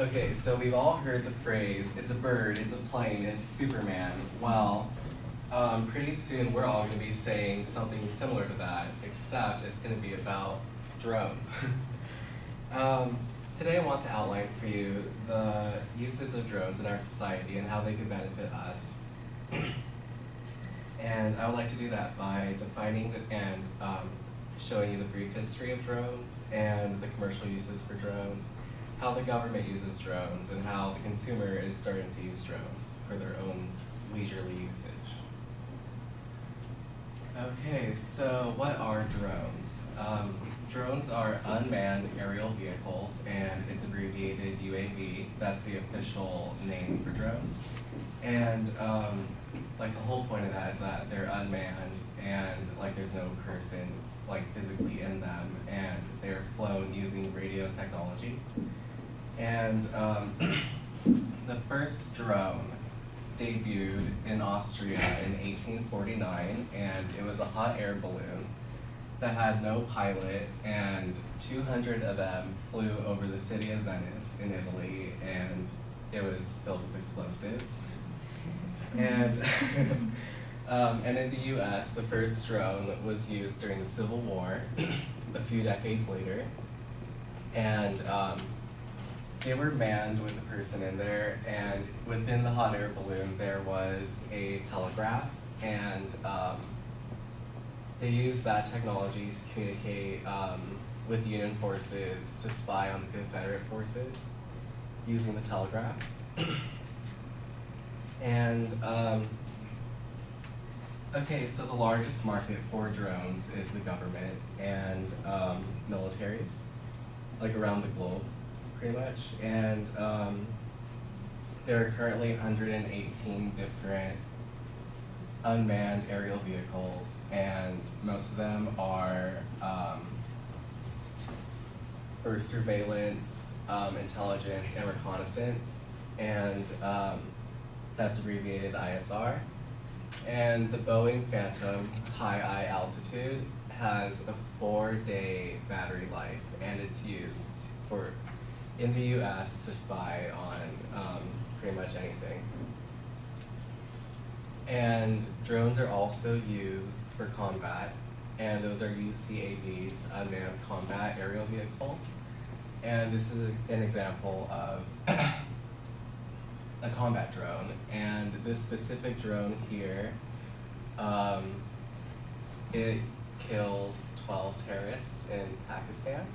Okay, so we've all heard the phrase, it's a bird, it's a plane, it's Superman. Well, pretty soon we're all going to be saying something similar to that, except it's going to be about drones. Today I want to outline for you the uses of drones in our society and how they can benefit us. And I would like to do that by defining and showing you the brief history of drones and the commercial uses for drones, how the government uses drones, and how the consumer is starting to use drones for their own leisurely usage. Okay, so what are drones? Drones are unmanned aerial vehicles, and it's abbreviated UAV. That's the official name for drones. And like the whole point of that is that they're unmanned, and like there's no person like physically in them, and they're flown using radio technology. And the first drone debuted in Austria in 1849, and it was a hot air balloon that had no pilot, and 200 of them flew over the city of Venice in Italy, and it was filled with explosives. And and in the US, the first drone was used during the Civil War a few decades later, and they were manned with a person in there, and within the hot air balloon there was a telegraph, and they used that technology to communicate with Union forces to spy on the Confederate forces using the telegraphs. And okay, so the largest market for drones is the government and militaries, like around the globe, pretty much. And there are currently 118 different unmanned aerial vehicles, and most of them are for surveillance, intelligence, and reconnaissance, and that's abbreviated ISR. And the Boeing Phantom High Eye Altitude has a 4-day battery life, and it's used in the US to spy on pretty much anything. And drones are also used for combat, and those are UCAVs, unmanned combat aerial vehicles. And this is an example of a combat drone. And this specific drone here, it killed 12 terrorists in Pakistan.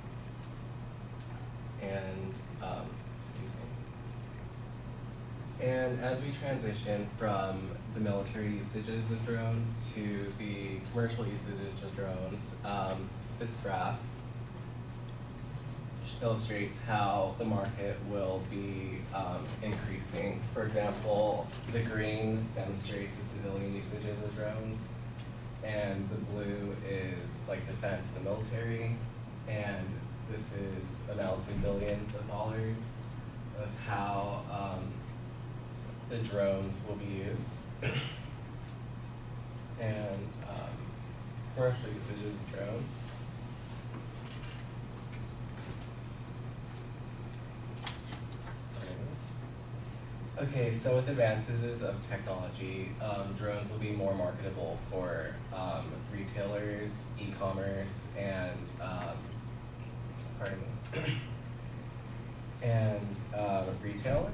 And, excuse me. And as we transition from the military usages of drones to the commercial usages of drones, this graph illustrates how the market will be increasing. For example, the green demonstrates the civilian usages of drones, and the blue is like defense, the military, and this is amounts in billions of dollars of how the drones will be used. And commercial usages of drones. Okay, so with advances of technology, drones will be more marketable for retailers, e-commerce, and retailers.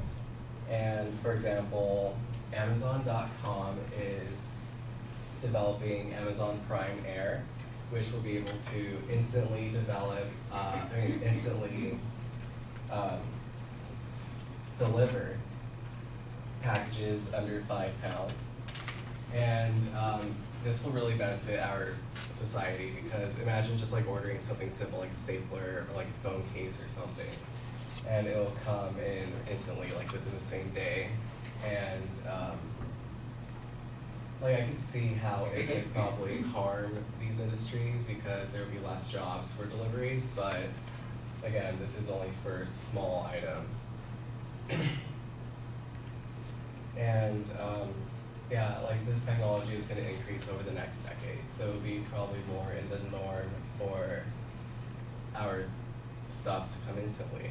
And for example, Amazon.com is developing Amazon Prime Air, which will be able to instantly deliver packages under 5 pounds. And this will really benefit our society, because imagine just like ordering something simple like a stapler or like a phone case or something, and it'll come in instantly, like within the same day. And like I can see how it could probably harm these industries because there would be less jobs for deliveries, but again, this is only for small items. And yeah, like this technology is going to increase over the next decade, so it'll be probably more in the norm for our stuff to come instantly.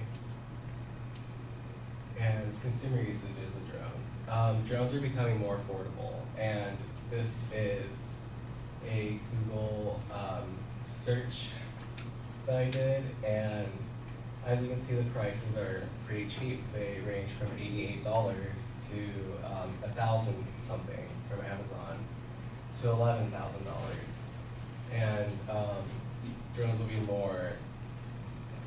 and consumer usages of drones. Drones are becoming more affordable, and this is a Google search that I did, and as you can see, the prices are pretty cheap. They range from $88 to $1,000 something from Amazon to $11,000, and drones will be more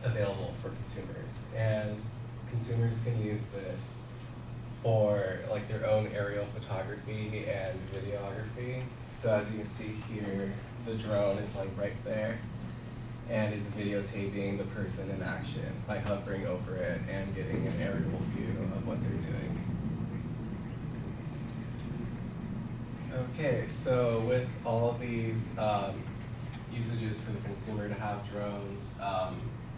available for consumers, and consumers can use this for like their own aerial photography and videography. So as you can see here, the drone is like right there, and it's videotaping the person in action by hovering over it and getting an aerial view of what they're doing. Okay, so with all of these usages for the consumer to have drones,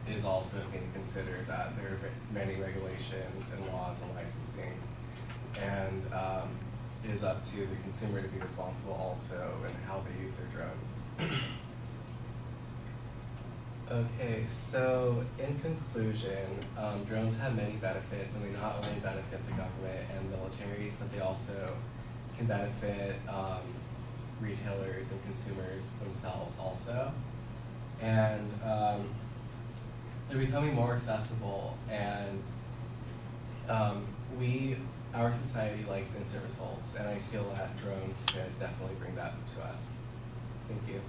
it is also being considered that there are many regulations and laws and licensing, and it is up to the consumer to be responsible also in how they use their drones. Okay, so in conclusion, drones have many benefits, and they not only benefit the government and militaries, but they also can benefit retailers and consumers themselves also. And they're becoming more accessible, and our society likes instant results, and I feel that drones could definitely bring that to us. Thank you.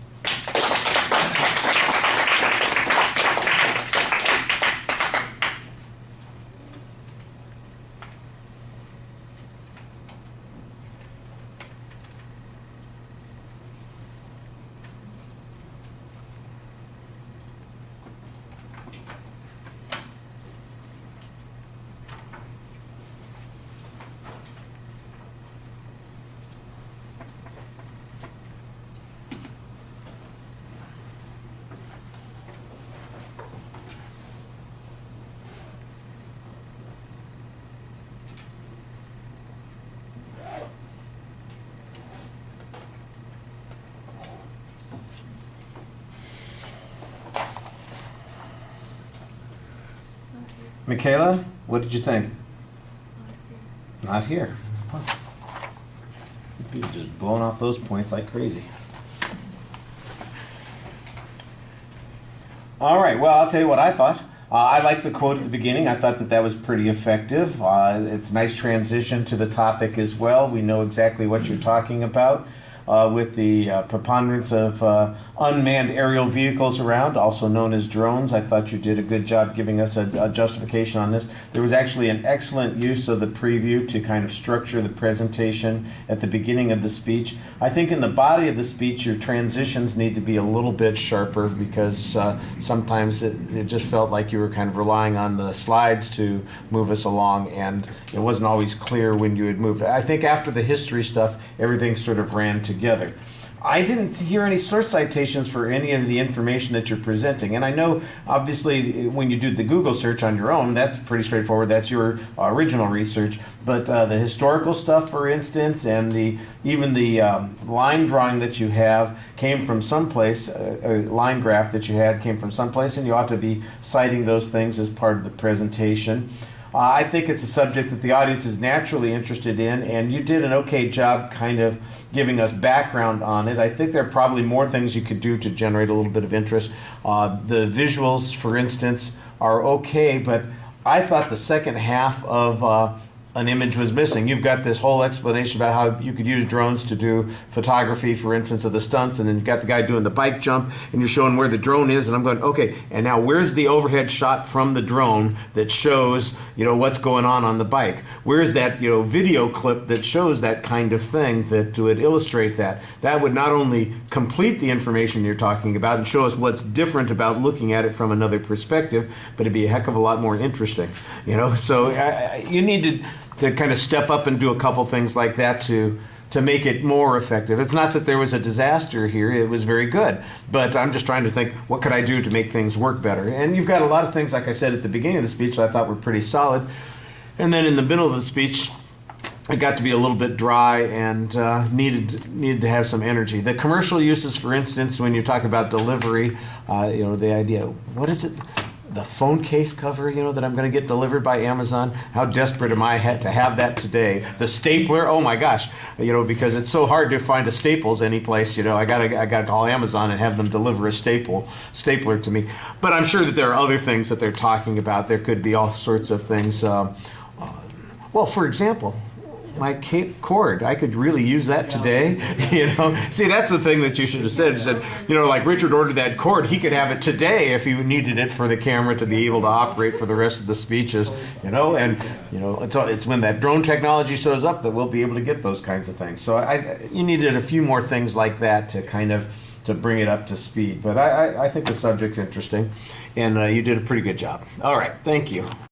Michaela, what did you think? Not here. Huh. People just blowing off those points like crazy. All right, well, I'll tell you what I thought. I liked the quote at the beginning. I thought that was pretty effective. It's a nice transition to the topic as well. We know exactly what you're talking about. With the preponderance of unmanned aerial vehicles around, also known as drones. I thought you did a good job giving us a justification on this. There was actually an excellent use of the preview to kind of structure the presentation at the beginning of the speech. I think in the body of the speech, your transitions need to be a little bit sharper, because sometimes it just felt like you were kind of relying on the slides to move us along, and it wasn't always clear when you had moved. I think after the history stuff, everything sort of ran together. I didn't hear any source citations for any of the information that you're presenting. And I know, obviously, when you do the Google search on your own, that's pretty straightforward. That's your original research. But the historical stuff, for instance, and even the line drawing that you have came from someplace, a line graph that you had came from someplace, and you ought to be citing those things as part of the presentation. I think it's a subject that the audience is naturally interested in, and you did an okay job kind of giving us background on it. I think there are probably more things you could do to generate a little bit of interest. The visuals, for instance, are okay, but I thought the second half of an image was missing. You've got this whole explanation about how you could use drones to do photography, for instance, of the stunts, and then you've got the guy doing the bike jump, and you're showing where the drone is, and I'm going, okay, and now where's the overhead shot from the drone that shows, what's going on the bike? Where's that, video clip that shows that kind of thing that would illustrate that? That would not only complete the information you're talking about and show us what's different about looking at it from another perspective, but it'd be a heck of a lot more interesting, So you need to kind of step up and do a couple things like that to make it more effective. It's not that there was a disaster here, it was very good, but I'm just trying to think, what could I do to make things work better? And you've got a lot of things, like I said at the beginning of the speech, that I thought were pretty solid, and then in the middle of the speech, it got to be a little bit dry and needed to have some energy. The commercial uses, for instance, when you talk about delivery, the idea, what is it? the phone case cover, that I'm going to get delivered by Amazon. How desperate am I to have that today? The stapler, oh my gosh, because it's so hard to find a Staples any place. I got to call Amazon and have them deliver a stapler to me. But I'm sure that there are other things that they're talking about. There could be all sorts of things. Well, for example, my cord, I could really use that today. See, that's the thing that you should have said. You said, like Richard ordered that cord, he could have it today if he needed it for the camera to be able to operate for the rest of the speeches. It's when that drone technology shows up that we'll be able to get those kinds of things. So you needed a few more things like that to kind of to bring it up to speed. But I think the subject's interesting, and you did a pretty good job. All right, thank you.